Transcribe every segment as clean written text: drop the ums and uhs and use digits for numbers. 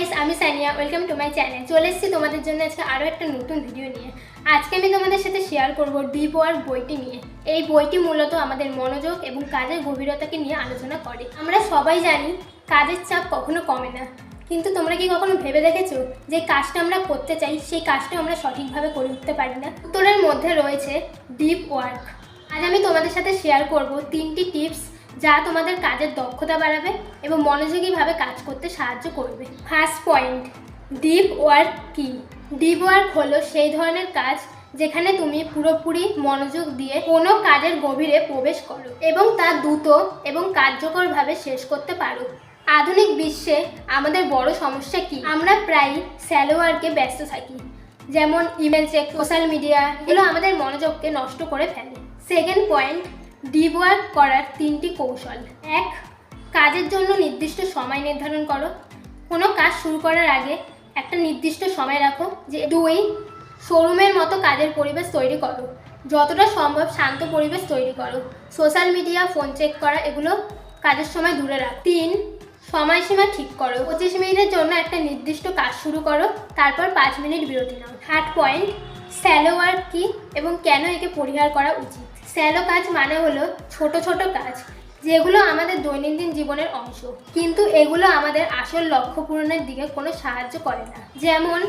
Guys, আমি Sania. Welcome to my channel. চলে এসেছি তোমাদের জন্য আজকে আরও একটা নতুন ভিডিও নিয়ে। আজকে আমি তোমাদের সাথে শেয়ার করব ডিপ ওয়ার্ক বইটি নিয়ে। এই বইটি মূলত আমাদের মনোযোগ এবং কাজের গভীরতাকে নিয়ে আলোচনা করে। আমরা সবাই জানি কাজের চাপ কখনো কমে না, কিন্তু তোমরা কি কখনো ভেবে দেখেছো যে কাজটা আমরা করতে চাই সেই কাজটা আমরা সঠিকভাবে করে উঠতে পারি না? উত্তরের মধ্যে রয়েছে ডিপ ওয়ার্ক। আজ আমি তোমাদের সাথে শেয়ার করব 3টি টিপস যা তোমাদের কাজের দক্ষতা বাড়াবে এবং মনোযোগীভাবে কাজ করতে সাহায্য করবে। ফার্স্ট পয়েন্ট, ডিপ ওয়ার্ক কী? ডিপ ওয়ার্ক হলো সেই ধরনের কাজ যেখানে তুমি পুরোপুরি মনোযোগ দিয়ে কোনো কাজের গভীরে প্রবেশ করো এবং তা দ্রুত এবং কার্যকরভাবে শেষ করতে পারো। আধুনিক বিশ্বে আমাদের বড় সমস্যা কি? আমরা প্রায় শ্যালো ওয়ার্কে ব্যস্ত থাকি, যেমন ইমেল চেক, সোশ্যাল মিডিয়া। এগুলো আমাদের মনোযোগকে নষ্ট করে ফেলে। সেকেন্ড পয়েন্ট, ডিপ ওয়ার্ক করার 3টি কৌশল। 1, কাজের জন্য নির্দিষ্ট সময় নির্ধারণ করো। কোনো কাজ শুরু করার আগে একটা নির্দিষ্ট সময় রাখো। 2, শোরুমের মতো কাজের পরিবেশ তৈরি করো। যতটা সম্ভব শান্ত পরিবেশ তৈরি করো। সোশ্যাল মিডিয়া, ফোন চেক করা এগুলো কাজের সময় দূরে রাখো। 3, সময়সীমা ঠিক করো। 25 মিনিটের জন্য একটা নির্দিষ্ট কাজ শুরু করো, তারপর 5 মিনিট বিরতি নাও। থার্ড পয়েন্ট, শ্যালো ওয়ার্ক কী এবং কেন একে পরিহার করা উচিত? শ্যালো কাজ মানে হলো ছোট ছোট কাজ যেগুলো আমাদের দৈনন্দিন জীবনের অংশ, কিন্তু এগুলো আমাদের আসল লক্ষ্য পূরণের দিকে কোনো সাহায্য করে না। যেমন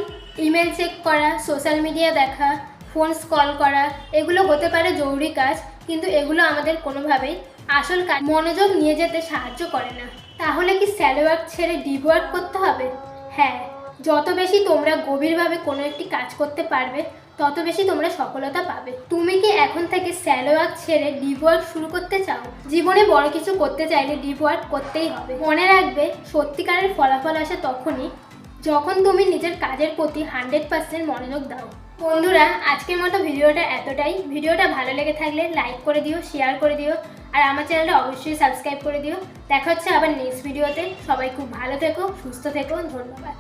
ইমেল চেক করা, সোশ্যাল মিডিয়া দেখা, ফোন স্ক্রল করা। এগুলো হতে পারে জরুরি কাজ, কিন্তু এগুলো আমাদের কোনোভাবেই আসল কাজ মনোযোগ নিয়ে যেতে সাহায্য করে না। তাহলে কি শ্যালো ওয়ার্ক ছেড়ে ডিপ ওয়ার্ক করতে হবে? হ্যাঁ, যত বেশি তোমরা গভীরভাবে কোনো একটি কাজ করতে পারবে তত বেশি তোমরা সফলতা পাবে। তুমি কি এখন থেকে শ্যালো ওয়ার্ক ছেড়ে ডিপ ওয়ার্ক শুরু করতে চাও? জীবনে বড় কিছু করতে চাইলে ডিপ ওয়ার্ক করতেই হবে। মনে রাখবে, সত্যিকারের ফলাফল আসে তখনই যখন তুমি নিজের কাজের প্রতি 100% মনোযোগ দাও। বন্ধুরা, আজকের মতো ভিডিওটা এতটাই। ভিডিওটা ভালো লেগে থাকলে লাইক করে দিও, শেয়ার করে দিও, আর আমার চ্যানেলটা অবশ্যই সাবস্ক্রাইব করে দিও। দেখা হচ্ছে আবার নেক্সট ভিডিওতে। সবাই খুব ভালো থেকো, সুস্থ থেকো। ধন্যবাদ।